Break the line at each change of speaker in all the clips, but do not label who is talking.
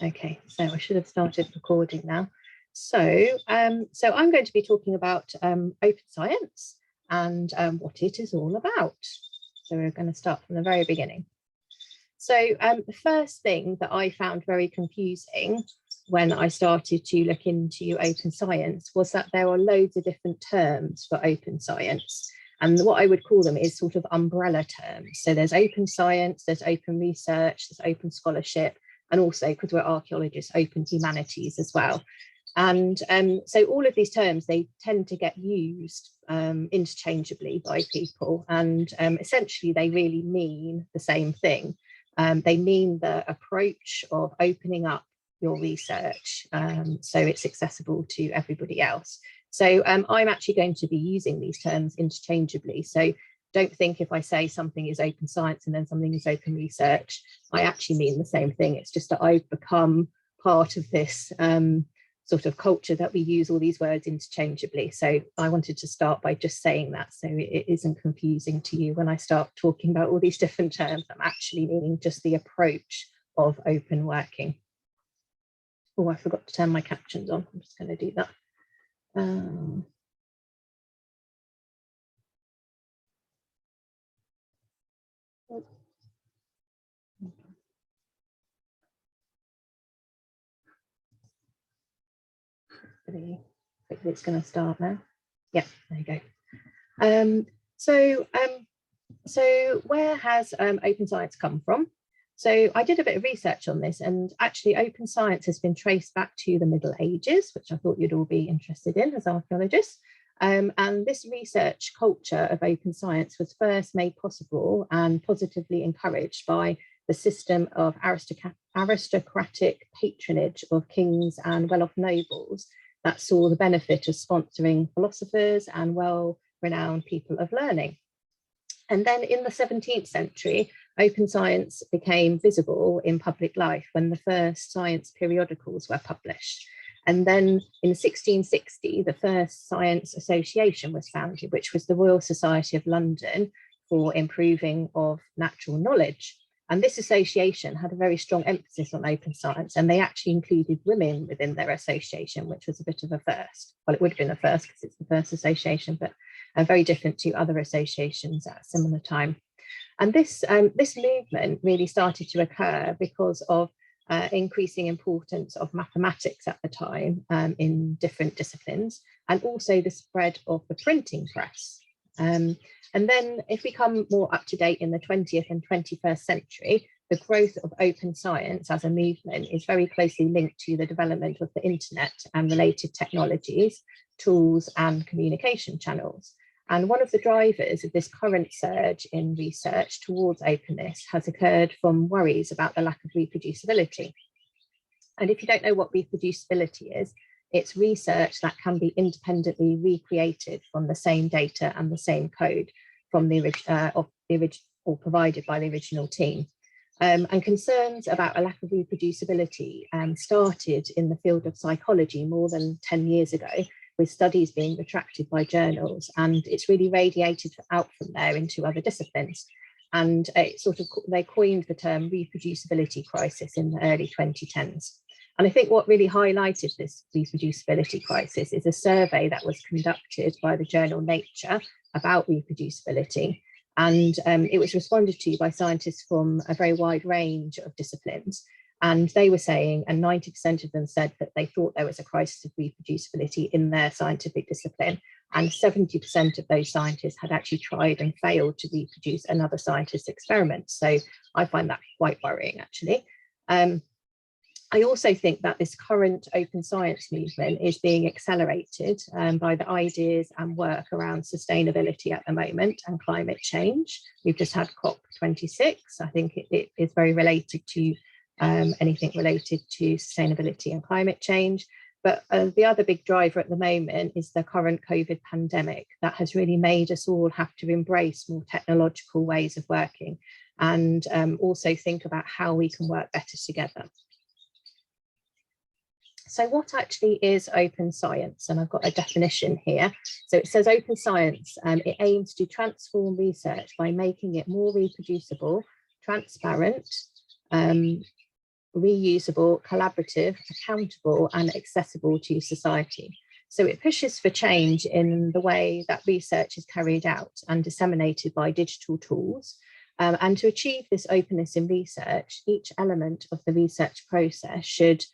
Okay, so I should have started recording now. So, so I'm going to be talking about open science and what it is all about. So we're going to start from the very beginning. So the first thing that I found very confusing when I started to look into open science was that there are loads of different terms for open science. And what I would call them is sort of umbrella terms. So there's open science, there's open research, there's open scholarship, and also, because we're archaeologists, open humanities as well. And so all of these terms, they tend to get used interchangeably by people. And essentially, they really mean the same thing. They mean the approach of opening up your research so it's accessible to everybody else. So I'm actually going to be using these terms interchangeably. So don't think if I say something is open science and then something is open research, I actually mean the same thing. It's just that I've become part of this sort of culture that we use all these words interchangeably. So I wanted to start by just saying that so it isn't confusing to you when I start talking about all these different terms. I'm actually meaning just the approach of open working. Oh, I forgot to turn my captions on. I'm just going to do that. Hopefully it's going to start now. Yeah, there you go. So where has open science come from? So I did a bit of research on this, and actually open science has been traced back to the Middle Ages, which I thought you'd all be interested in as archaeologists. And this research culture of open science was first made possible and positively encouraged by the system of aristocratic patronage of kings and well-off nobles that saw the benefit of sponsoring philosophers and well-renowned people of learning. And then in the 17th century, open science became visible in public life when the first science periodicals were published. And then in 1660, the first science association was founded, which was the Royal Society of London for Improving of Natural Knowledge. And this association had a very strong emphasis on open science, and they actually included women within their association, which was a bit of a first. Well, it would have been a first because it's the first association, but very different to other associations at a similar time. And this movement really started to occur because of increasing importance of mathematics at the time in different disciplines, and also the spread of the printing press. And then if we come more up to date in the 20th and 21st century, the growth of open science as a movement is very closely linked to the development of the internet and related technologies, tools and communication channels. And one of the drivers of this current surge in research towards openness has occurred from worries about the lack of reproducibility. And if you don't know what reproducibility is, it's research that can be independently recreated from the same data and the same code from the or provided by the original team. And concerns about a lack of reproducibility started in the field of psychology more than 10 years ago, with studies being retracted by journals, and it's really radiated out from there into other disciplines. And they coined the term reproducibility crisis in the early 2010s. And I think what really highlighted this reproducibility crisis is a survey that was conducted by the journal Nature about reproducibility. And it was responded to by scientists from a very wide range of disciplines. And they were saying, and 90% of them said that they thought there was a crisis of reproducibility in their scientific discipline. And 70% of those scientists had actually tried and failed to reproduce another scientist's experiment. So I find that quite worrying, actually. I also think that this current open science movement is being accelerated by the ideas and work around sustainability at the moment and climate change. We've just had COP26. I think it is very related to anything related to sustainability and climate change. But the other big driver at the moment is the current COVID pandemic that has really made us all have to embrace more technological ways of working and also think about how we can work better together. So what actually is open science? And I've got a definition here. So it says open science, it aims to transform research by making it more reproducible, transparent, reusable, collaborative, accountable, and accessible to society. So it pushes for change in the way that research is carried out and disseminated by digital tools. And to achieve this openness in research, each element of the research process should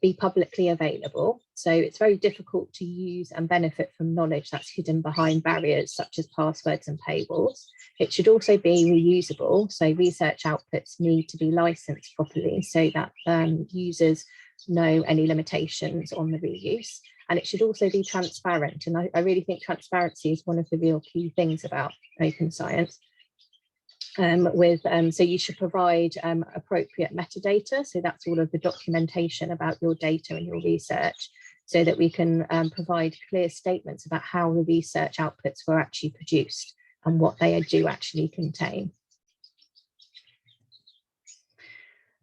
be publicly available. So it's very difficult to use and benefit from knowledge that's hidden behind barriers such as passwords and paywalls. It should also be reusable. So research outputs need to be licensed properly so that users know any limitations on the reuse. And it should also be transparent. And I really think transparency is one of the real key things about open science. So you should provide appropriate metadata. So that's all of the documentation about your data and your research, so that we can provide clear statements about how the research outputs were actually produced and what they do actually contain.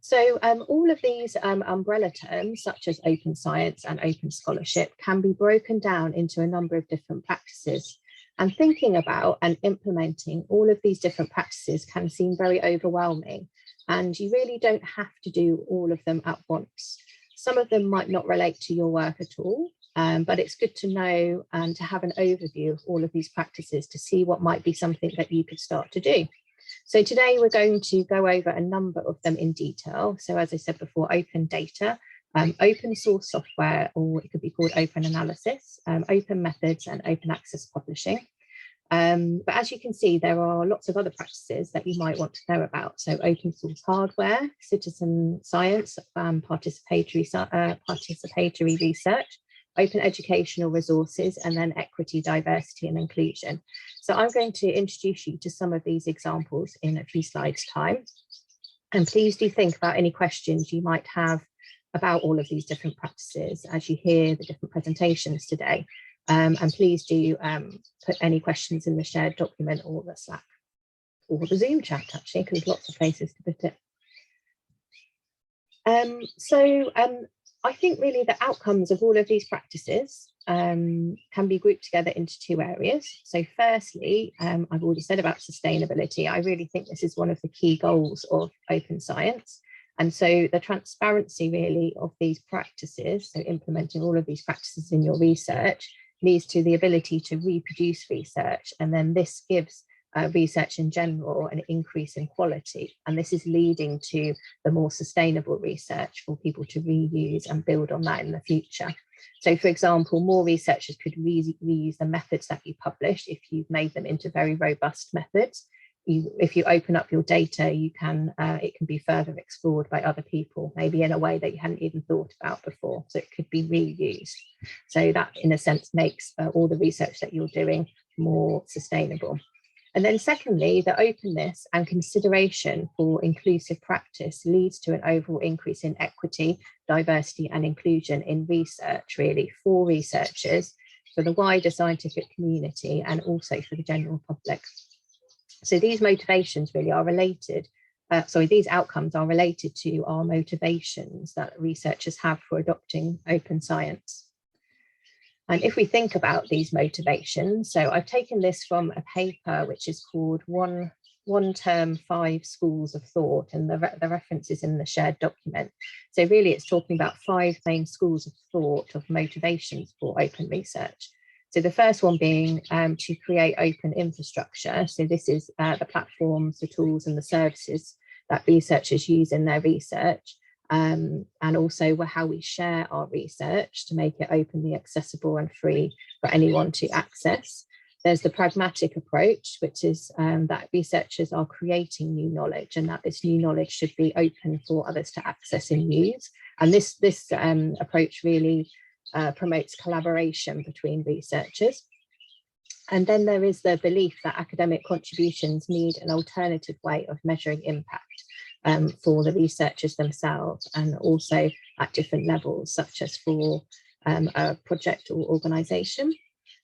So all of these umbrella terms, such as open science and open scholarship, can be broken down into a number of different practices. And thinking about and implementing all of these different practices can seem very overwhelming, and you really don't have to do all of them at once. Some of them might not relate to your work at all, but it's good to know and to have an overview of all of these practices to see what might be something that you could start to do. So today we're going to go over a number of them in detail. So as I said before, open data, open source software, or it could be called open analysis, open methods, and open access publishing. But as you can see, there are lots of other practices that you might want to know about. So open source hardware, citizen science, participatory research, open educational resources, and then equity, diversity, and inclusion. So I'm going to introduce you to some of these examples in a few slides' time. And please do think about any questions you might have about all of these different practices as you hear the different presentations today. And please do put any questions in the shared document or the Slack or the Zoom chat, actually, because there's lots of places to put it. I think really the outcomes of all of these practices can be grouped together into two areas. So firstly, I've already said about sustainability. I really think this is one of the key goals of open science. And so the transparency really of these practices, so implementing all of these practices in your research, leads to the ability to reproduce research. And then this gives research in general an increase in quality. And this is leading to the more sustainable research for people to reuse and build on that in the future. So for example, more researchers could reuse the methods that you publish if you've made them into very robust methods. If you open up your data, you can it can be further explored by other people, maybe in a way that you hadn't even thought about before. So it could be reused. So that, in a sense, makes all the research that you're doing more sustainable. And then secondly, the openness and consideration for inclusive practice leads to an overall increase in equity, diversity, and inclusion in research, really, for researchers, for the wider scientific community, and also for the general public. So these motivations really are related, these outcomes are related to our motivations that researchers have for adopting open science. And if we think about these motivations, so I've taken this from a paper which is called One Term, 5 Schools of Thought, and the reference is in the shared document. So really it's talking about 5 main schools of thought of motivations for open research. So the first one being to create open infrastructure. So this is the platforms, the tools, and the services that researchers use in their research, and also how we share our research to make it openly accessible and free for anyone to access. There's the pragmatic approach, which is that researchers are creating new knowledge, and that this new knowledge should be open for others to access and use. And this approach really promotes collaboration between researchers. And then there is the belief that academic contributions need an alternative way of measuring impact for the researchers themselves, and also at different levels, such as for a project or organisation.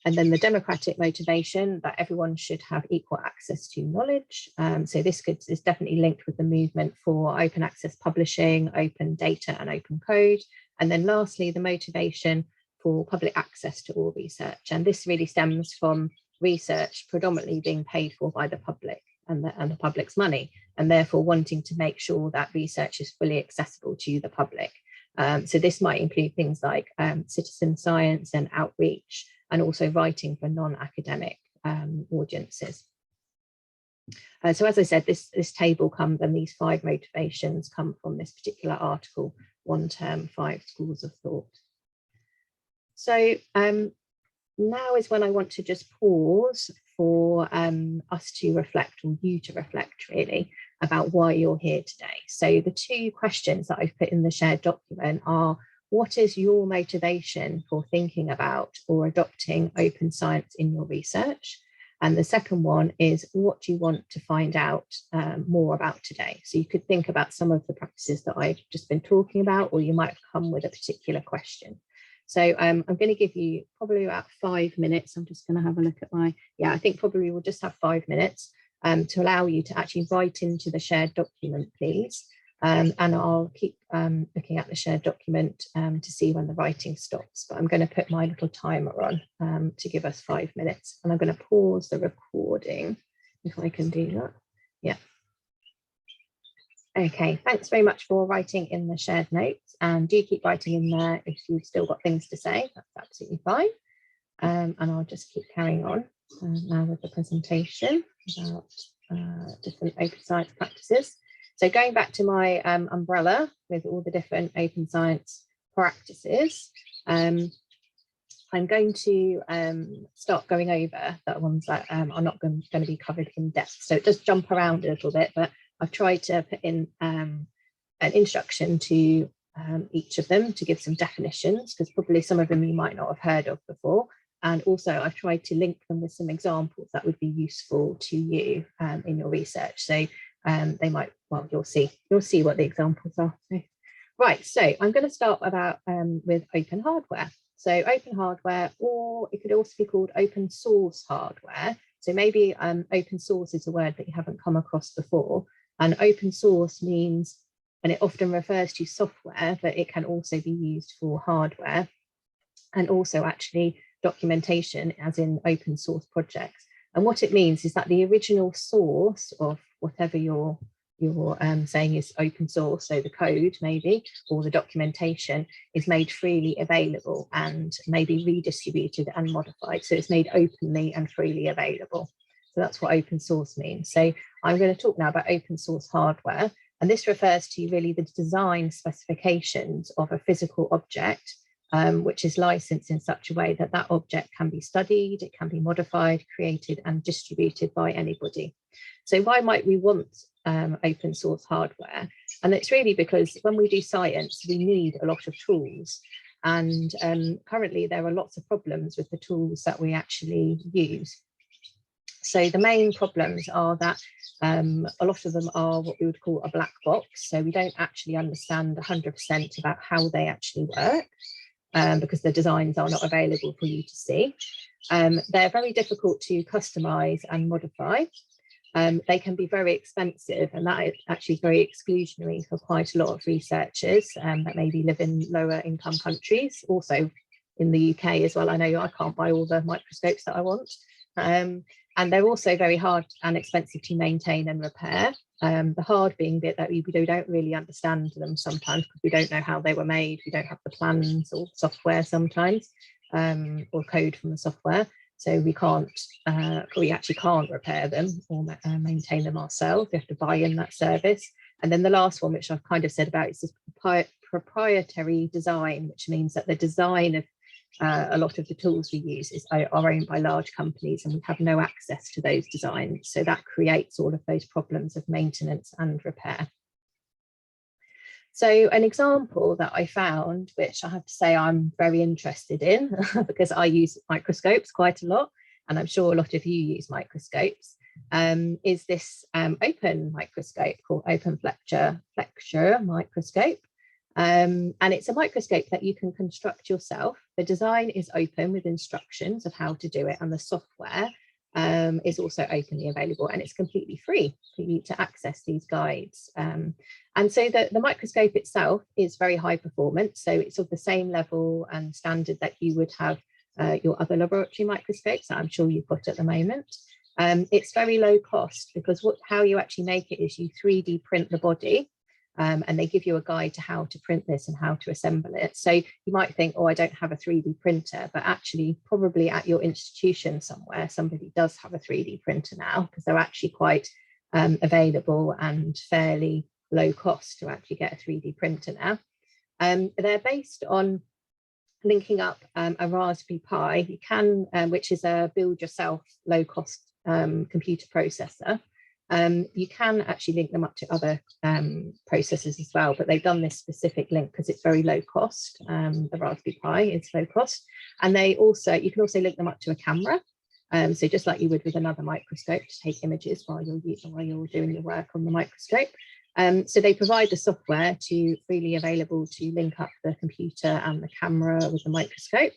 And then the democratic motivation that everyone should have equal access to knowledge. So this is definitely linked with the movement for open access publishing, open data, and open code. And then lastly, the motivation for public access to all research. And this really stems from research predominantly being paid for by the public and the public's money. and therefore wanting to make sure that research is fully accessible to the public. So this might include things like citizen science and outreach, and also writing for non-academic audiences. So as I said, this table comes, and these 5 motivations come from this particular article, One Term, 5 Schools of Thought. So now is when I want to just pause for us to reflect, or you to reflect really, about why you're here today. So the 2 questions that I've put in the shared document are, what is your motivation for thinking about or adopting open science in your research? And the second one is, what do you want to find out more about today? So you could think about some of the practices that I've just been talking about, or you might have come with a particular question. So I'm going to give you probably about 5 minutes. I'm just going to have a look at I think probably we'll just have 5 minutes to allow you to actually write into the shared document, please. And I'll keep looking at the shared document to see when the writing stops. But I'm going to put my little timer on to give us 5 minutes. And I'm going to pause the recording if I can do that. Yeah. Okay, thanks very much for writing in the shared notes, and do keep writing in there if you've still got things to say. That's absolutely fine. And I'll just keep carrying on now with the presentation about different open science practices. So going back to my umbrella with all the different open science practices, I'm going to start going over the ones that are not going to be covered in depth. So it does jump around a little bit, but I've tried to put in an introduction to each of them to give some definitions, because probably some of them you might not have heard of before. And also I've tried to link them with some examples that would be useful to you in your research. So they might, well, you'll see what the examples are. So, right, so I'm going to start with open hardware. So open hardware, or it could also be called open source hardware. So maybe open source is a word that you haven't come across before. And open source means, and it often refers to software, but it can also be used for hardware, and also actually documentation, as in open source projects. And what it means is that the original source of whatever you're saying is open source, so the code maybe, or the documentation, is made freely available and maybe redistributed and modified. So it's made openly and freely available. So that's what open source means. So I'm going to talk now about open source hardware, and this refers to really the design specifications of a physical object, which is licensed in such a way that that object can be studied, it can be modified, created and distributed by anybody. So why might we want open source hardware? And it's really because when we do science, we need a lot of tools. And currently there are lots of problems with the tools that we actually use. So the main problems are that a lot of them are what we would call a black box. So we don't actually understand 100% about how they actually work, because the designs are not available for you to see. They're very difficult to customize and modify. They can be very expensive, and that is actually very exclusionary for quite a lot of researchers that maybe live in lower income countries, also in the UK as well. I know I can't buy all the microscopes that I want. And they're also very hard and expensive to maintain and repair. The hard being bit that we don't really understand them sometimes, because we don't know how they were made. We don't have the plans or software sometimes, or code from the software. So we actually can't repair them or maintain them ourselves. We have to buy in that service. And then the last one, which I've kind of said about, is this proprietary design, which means that the design of a lot of the tools we use are owned by large companies, and we have no access to those designs. So that creates all of those problems of maintenance and repair. So an example that I found, which I have to say I'm very interested in because I use microscopes quite a lot, and I'm sure a lot of you use microscopes, is this open microscope called Open Flexure microscope. And it's a microscope that you can construct yourself. The design is open with instructions of how to do it, and the software is also openly available, and it's completely free for you to access these guides. And so the microscope itself is very high performance, so it's of the same level and standard that you would have your other laboratory microscopes that I'm sure you've got at the moment. It's very low cost because how you actually make it is you 3D print the body, and they give you a guide to how to print this and how to assemble it. So you might think, oh, I don't have a 3D printer, but actually probably at your institution somewhere, somebody does have a 3D printer now, because they're actually quite available and fairly low cost to actually get a 3D printer now. They're based on linking up a Raspberry Pi, you can, which is a build yourself low cost computer processor. You can actually link them up to other processors as well, but they've done this specific link because it's very low cost. The Raspberry Pi is low cost, and you can also link them up to a camera. So just like you would with another microscope to take images while you're doing your work on the microscope. So they provide the software freely available to link up the computer and the camera with the microscope.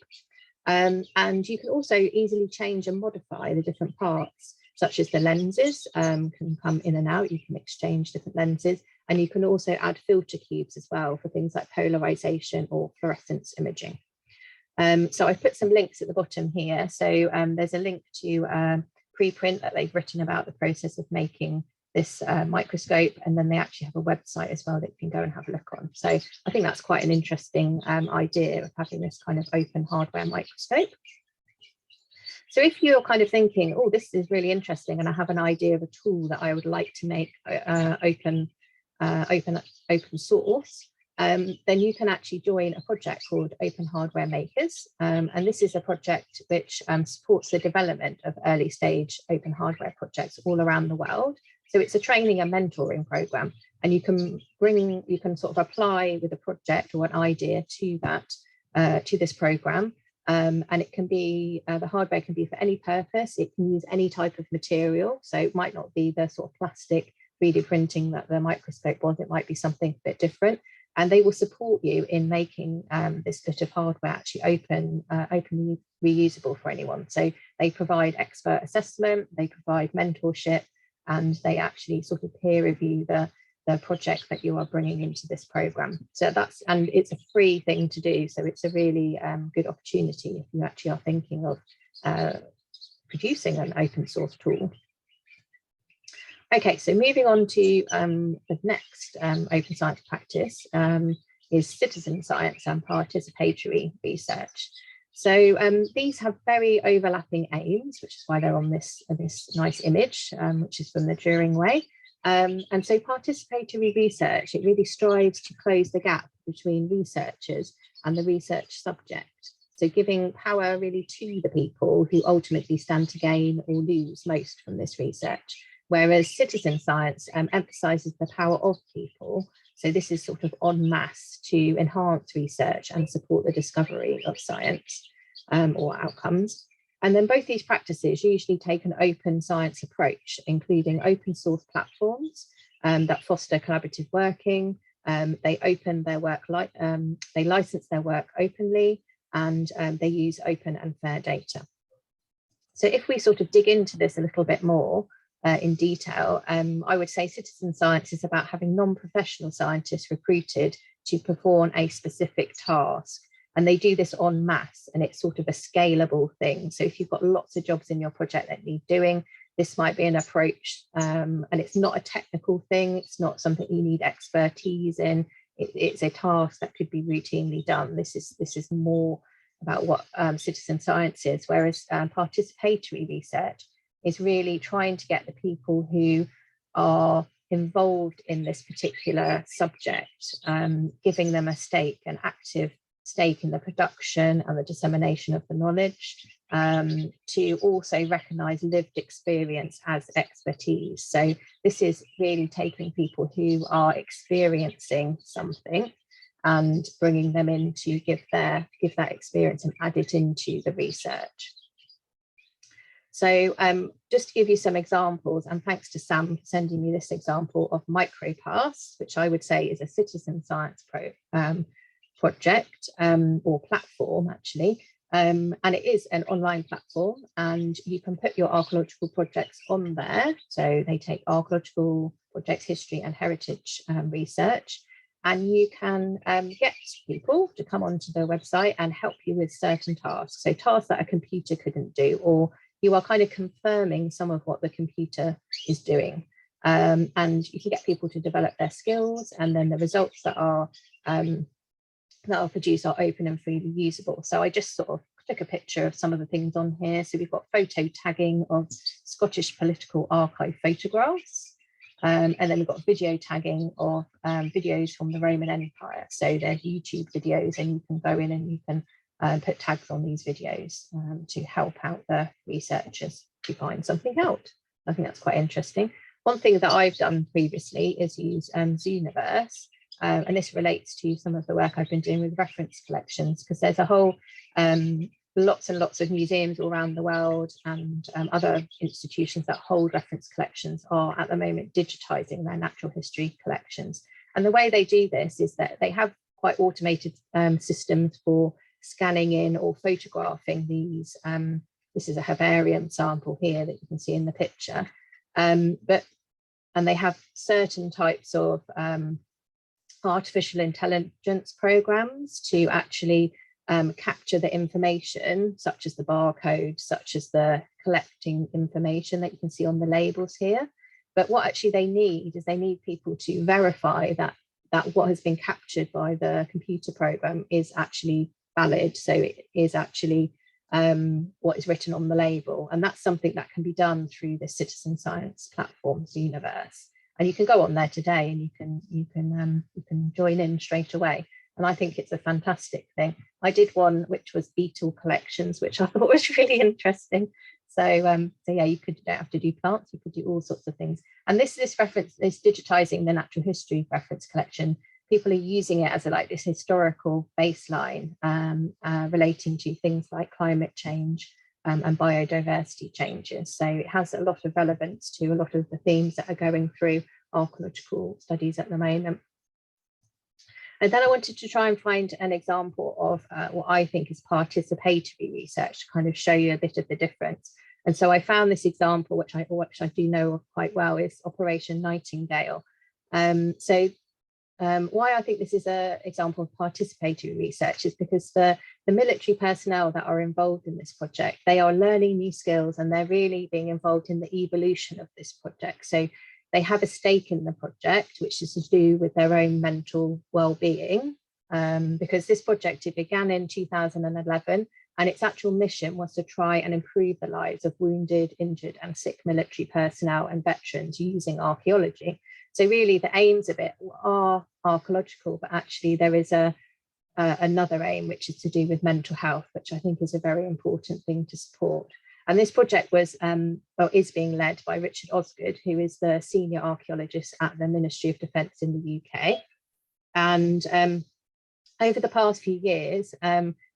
And you can also easily change and modify the different parts, such as the lenses can come in and out. You can exchange different lenses, and you can also add filter cubes as well for things like polarization or fluorescence imaging. So I've put some links at the bottom here. So there's a link to a preprint that they've written about the process of making this microscope, and then they actually have a website as well that you can go and have a look on. So I think that's quite an interesting idea of having this kind of open hardware microscope. So if you're kind of thinking, oh, this is really interesting, and I have an idea of a tool that I would like to make open source, then you can actually join a project called Open Hardware Makers. And this is a project which supports the development of early stage open hardware projects all around the world. So it's a training and mentoring program, and you can sort of apply with a project or an idea to this program. And it can be, the hardware can be for any purpose. It can use any type of material. So it might not be the sort of plastic 3D printing that the microscope was. It might be something a bit different. And they will support you in making this bit of hardware actually openly reusable for anyone. So they provide expert assessment, they provide mentorship, and they actually sort of peer review the project that you are bringing into this program. So and it's a free thing to do. So it's a really good opportunity if you actually are thinking of producing an open source tool. Okay, so moving on to the next open science practice is citizen science and participatory research. So these have very overlapping aims, which is why they're on this nice image, which is from the Turing Way. And so participatory research, it really strives to close the gap between researchers and the research subject. So giving power really to the people who ultimately stand to gain or lose most from this research. Whereas citizen science emphasizes the power of people. So this is sort of en masse to enhance research and support the discovery of science or outcomes. And then both these practices usually take an open science approach, including open source platforms that foster collaborative working. They open their work, they license their work openly, and they use open and fair data. So if we sort of dig into this a little bit more in detail, I would say citizen science is about having non-professional scientists recruited to perform a specific task. And they do this en masse, and it's sort of a scalable thing. So if you've got lots of jobs in your project that need doing, this might be an approach, and it's not a technical thing. It's not something you need expertise in. It's a task that could be routinely done. This is more about what citizen science is, whereas participatory research is really trying to get the people who are involved in this particular subject, giving them an active stake in the production and the dissemination of the knowledge, to also recognise lived experience as expertise. So this is really taking people who are experiencing something and bringing them in to give that experience and add it into the research. So just to give you some examples, and thanks to Sam for sending me this example of Micropast, which I would say is a citizen science project or platform actually, and it is an online platform, and you can put your archaeological projects on there. So they take archaeological projects, history and heritage research, and you can get people to come onto the website and help you with certain tasks. So tasks that a computer couldn't do, or you are kind of confirming some of what the computer is doing. And you can get people to develop their skills, and then the results that are produced are open and freely usable. So I just sort of took a picture of some of the things on here. So we've got photo tagging of Scottish political archive photographs. And then we've got video tagging of videos from the Roman Empire. So they're YouTube videos, and you can go in and you can put tags on these videos to help out the researchers to find something out. I think that's quite interesting. One thing that I've done previously is use Zooniverse, and this relates to some of the work I've been doing with reference collections, because there's a whole lots and lots of museums all around the world and other institutions that hold reference collections are at the moment digitizing their natural history collections. And the way they do this is that they have quite automated systems for scanning in or photographing these. This is a herbarium sample here that you can see in the picture. And they have certain types of artificial intelligence programs to actually capture the information, such as the barcode, such as the collecting information that you can see on the labels here. But what actually they need is they need people to verify that what has been captured by the computer program is actually valid. So it is actually what is written on the label. And that's something that can be done through the citizen science platform, Zooniverse. And you can go on there today and you can join in straight away. And I think it's a fantastic thing. I did one which was beetle collections, which I thought was really interesting. So yeah, you don't have to do plants, you could do all sorts of things. And this reference is digitizing the natural history reference collection. People are using it as this historical baseline relating to things like climate change and biodiversity changes. So it has a lot of relevance to a lot of the themes that are going through archaeological studies at the moment. And then I wanted to try and find an example of what I think is participatory research to kind of show you a bit of the difference. And so I found this example, which I do know quite well, is Operation Nightingale. Why I think this is an example of participatory research is because the military personnel that are involved in this project, they are learning new skills and they're really being involved in the evolution of this project. So they have a stake in the project, which is to do with their own mental well-being, because this project, it began in 2011, and its actual mission was to try and improve the lives of wounded, injured and sick military personnel and veterans using archaeology. So really the aims of it are archaeological, but actually there is another aim, which is to do with mental health, which I think is a very important thing to support. And this project was, is being led by Richard Osgood, who is the senior archaeologist at the Ministry of Defence in the UK. And over the past few years,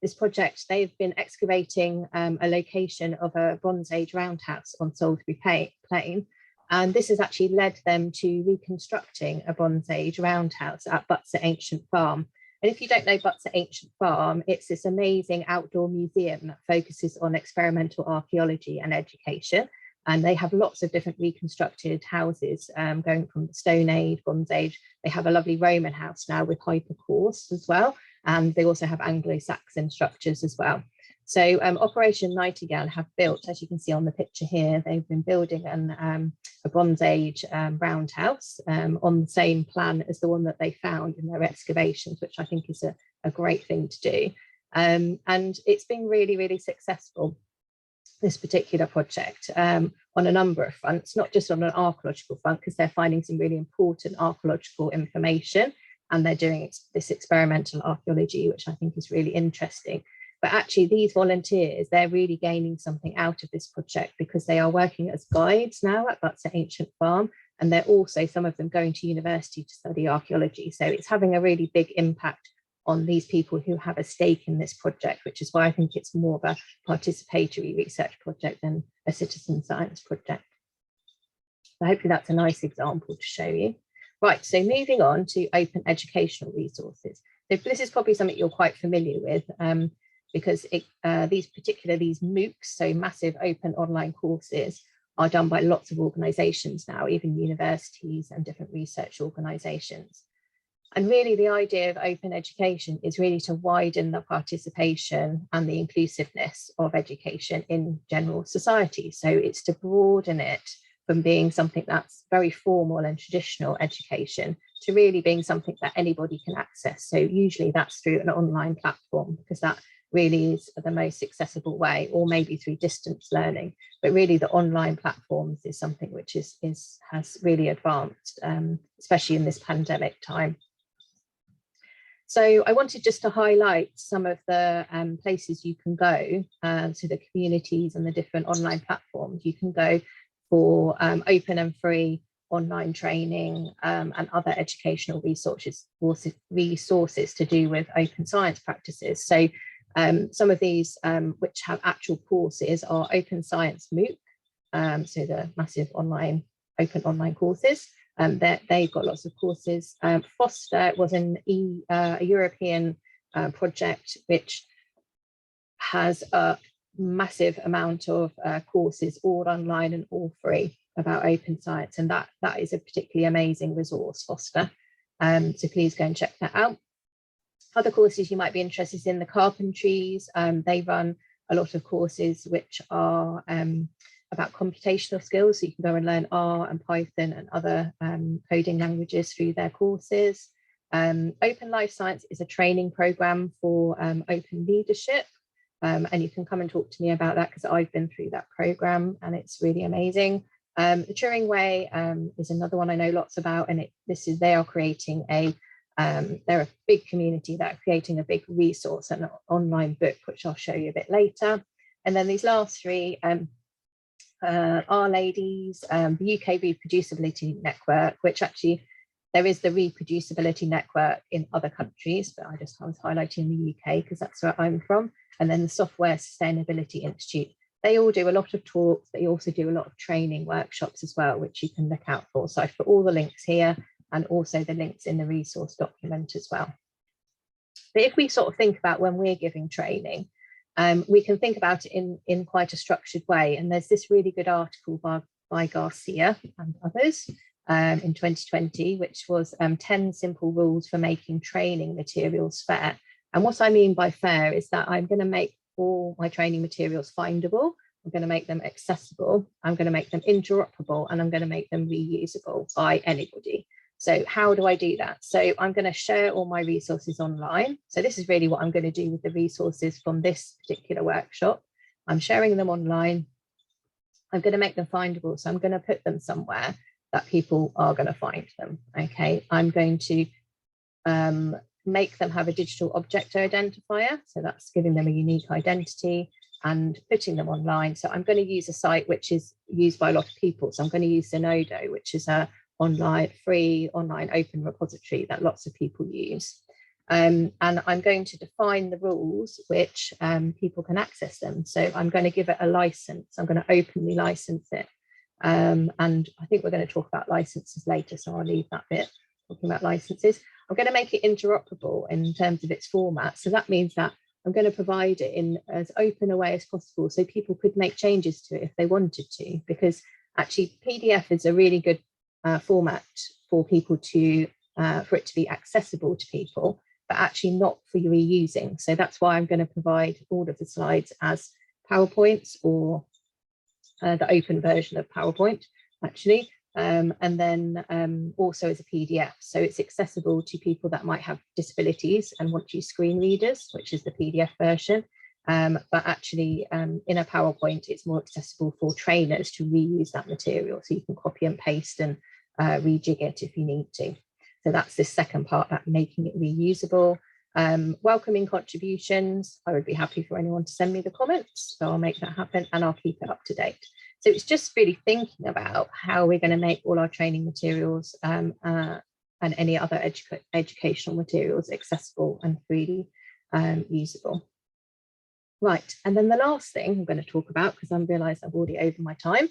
this project, they've been excavating a location of a Bronze Age roundhouse on Salisbury Plain. And this has actually led them to reconstructing a Bronze Age roundhouse at Butser Ancient Farm. And if you don't know Butser Ancient Farm, it's this amazing outdoor museum that focuses on experimental archaeology and education. And they have lots of different reconstructed houses going from the Stone Age, Bronze Age. They have a lovely Roman house now with hypercourse as well. And they also have Anglo-Saxon structures as well. So Operation Nightingale have built, as you can see on the picture here, they've been building a Bronze Age roundhouse on the same plan as the one that they found in their excavations, which I think is a great thing to do. And it's been really, really successful, this particular project, on a number of fronts, not just on an archaeological front, because they're finding some really important archaeological information, and they're doing this experimental archaeology, which I think is really interesting. But actually these volunteers, they're really gaining something out of this project because they are working as guides now at Butser Ancient Farm, and they're also, some of them, going to university to study archaeology. So it's having a really big impact on these people who have a stake in this project, which is why I think it's more of a participatory research project than a citizen science project. So hopefully that's a nice example to show you. Right, so moving on to open educational resources. So this is probably something you're quite familiar with, because these MOOCs, so massive open online courses, are done by lots of organisations now, even universities and different research organisations. And really the idea of open education is really to widen the participation and the inclusiveness of education in general society. So it's to broaden it from being something that's very formal and traditional education to really being something that anybody can access. So usually that's through an online platform, because that really is the most accessible way, or maybe through distance learning. But really the online platforms is something which has really advanced, especially in this pandemic time. So I wanted just to highlight some of the places you can go, to the communities and the different online platforms you can go for open and free online training and other educational resources to do with open science practices. So some of these which have actual courses are Open Science MOOC, so the massive open online courses. They've got lots of courses. Foster was a European project which has a massive amount of courses, all online and all free, about open science, and that is a particularly amazing resource, Foster. So please go and check that out. Other courses you might be interested in, the Carpentries, they run a lot of courses which are about computational skills, so you can go and learn R and Python and other coding languages through their courses. Open Life Science is a training program for open leadership, and you can come and talk to me about that, because I've been through that program and it's really amazing. The Turing Way is another one I know lots about, and they are creating they're a big community that are creating a big resource, an online book, which I'll show you a bit later. And then these last three, Our Ladies, the UK Reproducibility Network, which actually there is the Reproducibility Network in other countries, but I was highlighting the UK because that's where I'm from. And then the Software Sustainability Institute. They all do a lot of talks. They also do a lot of training workshops as well, which you can look out for. So I've put all the links here and also the links in the resource document as well. But if we sort of think about when we're giving training, we can think about it in quite a structured way. And there's this really good article by Garcia and others in 2020, which was 10 simple rules for making training materials fair. And what I mean by fair is that I'm going to make all my training materials findable. I'm going to make them accessible. I'm going to make them interoperable, and I'm going to make them reusable by anybody. So how do I do that? So I'm going to share all my resources online. So this is really what I'm going to do with the resources from this particular workshop. I'm sharing them online. I'm going to make them findable. So I'm going to put them somewhere that people are going to find them. Okay, I'm going to make them have a digital object identifier. So that's giving them a unique identity and putting them online. So I'm going to use a site which is used by a lot of people. So I'm going to use Zenodo, which is a free online open repository that lots of people use. And I'm going to define the rules which people can access them. So I'm going to give it a license. I'm going to openly license it. And I think we're going to talk about licenses later, so I'll leave that bit, talking about licenses. I'm going to make it interoperable in terms of its format. So that means that I'm going to provide it in as open a way as possible, so people could make changes to it if they wanted to, because actually PDF is a really good format for people to, for it to be accessible to people, but actually not for reusing. So that's why I'm going to provide all of the slides as PowerPoints, or the open version of PowerPoint, actually. And then also as a PDF. So it's accessible to people that might have disabilities and want to use screen readers, which is the PDF version. But actually in a PowerPoint, it's more accessible for trainers to reuse that material. So you can copy and paste and rejig it if you need to. So that's this second part, that making it reusable. Welcoming contributions. I would be happy for anyone to send me the comments. So I'll make that happen and I'll keep it up to date. So it's just really thinking about how we're going to make all our training materials and any other educational materials accessible and freely usable. Right, and then the last thing I'm going to talk about, because I've realised I've already over my time,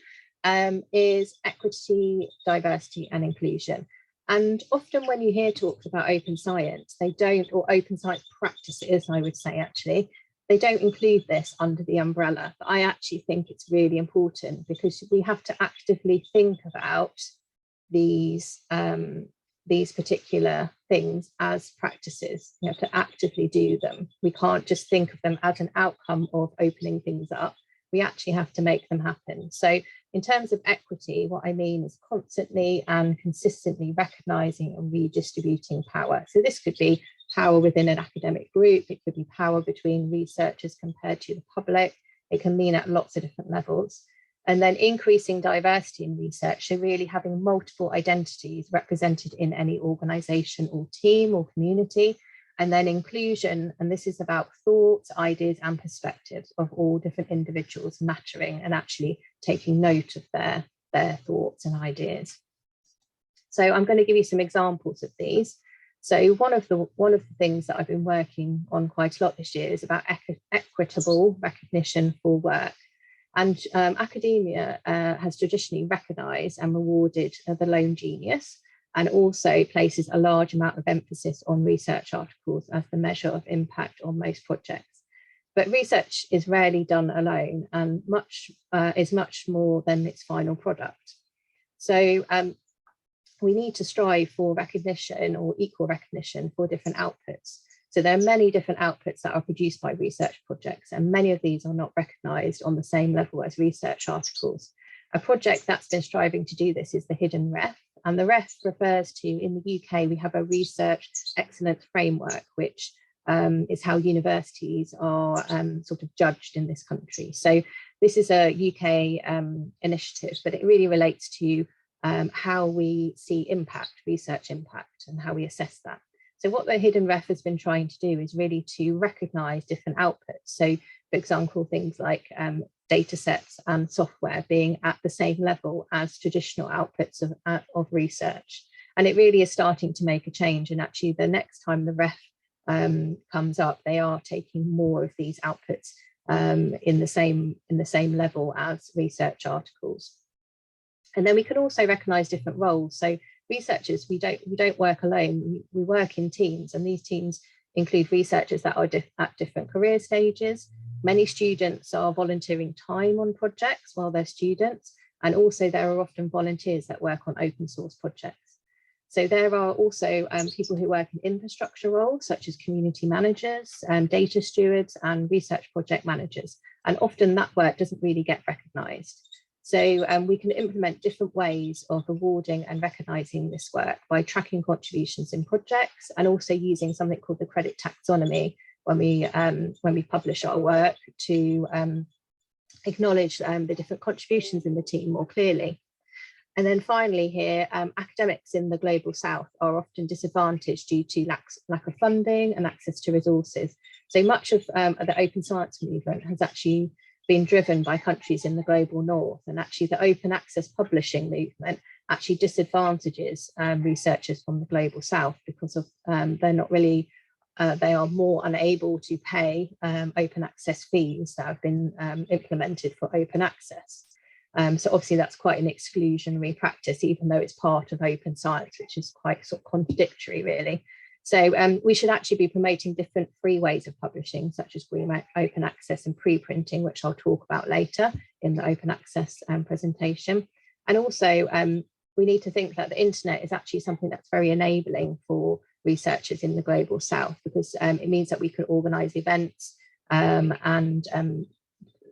is equity, diversity and inclusion. And often when you hear talks about open science, they don't, or open science practices, I would say actually, they don't include this under the umbrella. But I actually think it's really important, because we have to actively think about these these particular things as practices. We have to actively do them. We can't just think of them as an outcome of opening things up. We actually have to make them happen. So in terms of equity, what I mean is constantly and consistently recognizing and redistributing power. So this could be power within an academic group, it could be power between researchers compared to the public, it can mean at lots of different levels. And then increasing diversity in research, so really having multiple identities represented in any organization or team or community. And then inclusion, and this is about thoughts, ideas, and perspectives of all different individuals mattering and actually taking note of their thoughts and ideas. So I'm going to give you some examples of these. So one of the things that I've been working on quite a lot this year is about equitable recognition for work. And academia has traditionally recognised and rewarded the lone genius, and also places a large amount of emphasis on research articles as the measure of impact on most projects. But research is rarely done alone, and is much more than its final product. So we need to strive for recognition or equal recognition for different outputs. So there are many different outputs that are produced by research projects, and many of these are not recognised on the same level as research articles. A project that's been striving to do this is the Hidden Ref, and the Ref refers to, in the UK, we have a research excellence framework, which is how universities are sort of judged in this country. So this is a UK initiative, but it really relates to how we see impact, research impact, and how we assess that. So what the Hidden Ref has been trying to do is really to recognise different outputs. So, for example, things like data sets and software being at the same level as traditional outputs of research. And it really is starting to make a change. And actually, the next time the Ref comes up, they are taking more of these outputs in the same level as research articles. And then we can also recognise different roles. So researchers, we don't work alone, we work in teams, and these teams include researchers that are at different career stages. Many students are volunteering time on projects while they're students, and also there are often volunteers that work on open source projects. So there are also people who work in infrastructure roles, such as community managers, data stewards, and research project managers, and often that work doesn't really get recognised. So we can implement different ways of rewarding and recognising this work by tracking contributions in projects, and also using something called the credit taxonomy when we publish our work to acknowledge the different contributions in the team more clearly. And then finally here, academics in the Global South are often disadvantaged due to lack of funding and access to resources. So much of the open science movement has actually been driven by countries in the Global North, and actually the open access publishing movement actually disadvantages researchers from the Global South because of they are more unable to pay open access fees that have been implemented for open access. So obviously that's quite an exclusionary practice, even though it's part of open science, which is quite sort of contradictory really. So we should actually be promoting different free ways of publishing, such as green open access and pre-printing, which I'll talk about later in the open access presentation. And also we need to think that the internet is actually something that's very enabling for researchers in the Global South, because it means that we can organise events and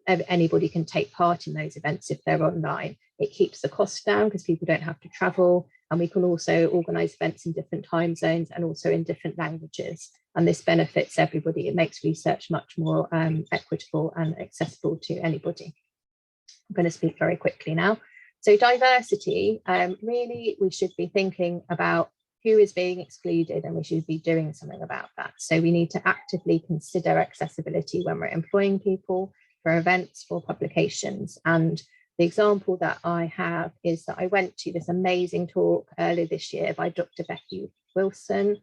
anybody can take part in those events if they're online. It keeps the costs down because people don't have to travel, and we can also organise events in different time zones and also in different languages. And this benefits everybody. It makes research much more equitable and accessible to anybody. I'm going to speak very quickly now. So diversity, really we should be thinking about who is being excluded, and we should be doing something about that. So we need to actively consider accessibility when we're employing people for events, for publications. And the example that I have is that I went to this amazing talk earlier this year by Dr. Becca Wilson,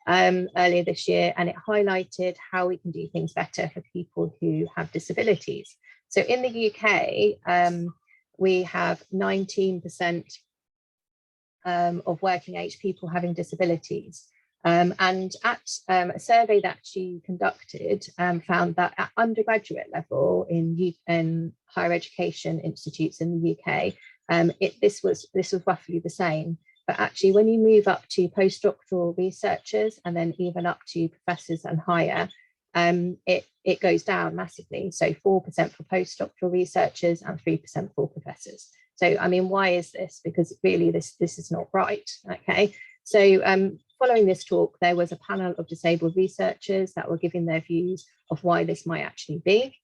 earlier this year, and it highlighted how we can do things better for people who have disabilities. So in the UK, we have 19% of working age people having disabilities. And at a survey that she conducted found that at undergraduate level in higher education institutes in the UK, this was roughly the same. But actually, when you move up to postdoctoral researchers and then even up to professors and higher, it goes down massively. So 4% for postdoctoral researchers and 3% for professors. So, I mean, why is this? Because really this is not right, okay? So following this talk, there was a panel of disabled researchers that were giving their views of why this might actually be.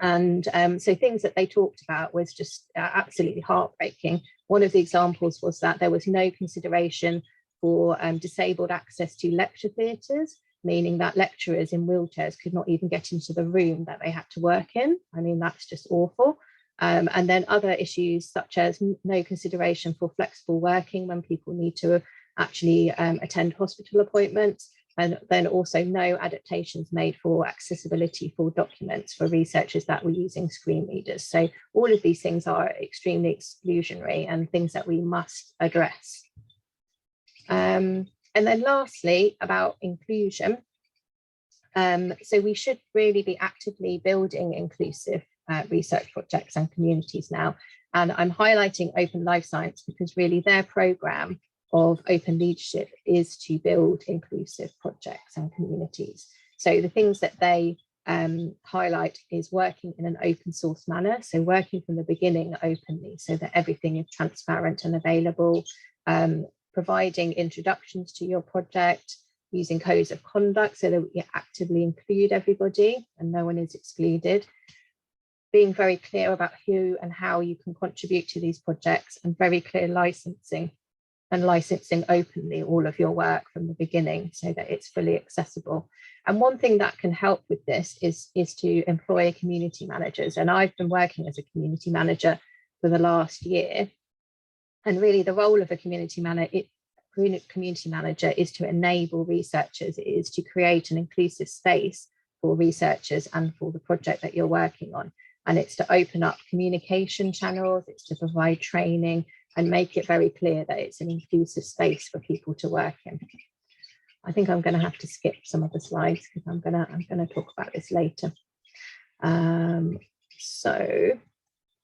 And so things that they talked about was just absolutely heartbreaking. One of the examples was that there was no consideration for disabled access to lecture theatres, meaning that lecturers in wheelchairs could not even get into the room that they had to work in. I mean, that's just awful. And then other issues such as no consideration for flexible working when people need to actually attend hospital appointments, and then also no adaptations made for accessibility for documents for researchers that were using screen readers. So all of these things are extremely exclusionary and things that we must address. And then lastly, about inclusion. So we should really be actively building inclusive research projects and communities now. And I'm highlighting Open Life Science because really their programme of open leadership is to build inclusive projects and communities. So the things that they highlight is working in an open source manner, so working from the beginning openly so that everything is transparent and available, providing introductions to your project, using codes of conduct so that we actively include everybody and no one is excluded, being very clear about who and how you can contribute to these projects, and very clear licensing, and licensing openly all of your work from the beginning so that it's fully accessible. And one thing that can help with this is to employ community managers. And I've been working as a community manager for the last year. And really the role of a community manager is to enable researchers, it is to create an inclusive space for researchers and for the project that you're working on. And it's to open up communication channels, it's to provide training and make it very clear that it's an inclusive space for people to work in. I think I'm going to have to skip some of the slides because I'm going to talk about this later. So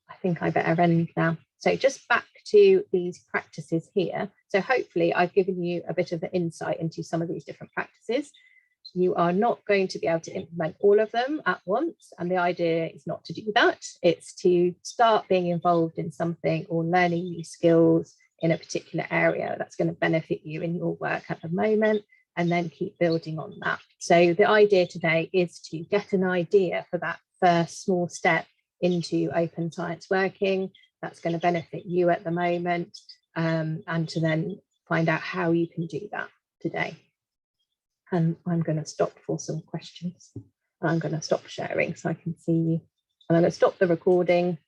I think I better end now. So just back to these practices here. So hopefully I've given you a bit of an insight into some of these different practices. You are not going to be able to implement all of them at once. And the idea is not to do that. It's to start being involved in something or learning new skills in a particular area that's going to benefit you in your work at the moment, and then keep building on that. So the idea today is to get an idea for that first small step into open science working that's going to benefit you at the moment, and to then find out how you can do that today. And I'm going to stop for some questions. I'm going to stop sharing so I can see you. And I'm going to stop the recording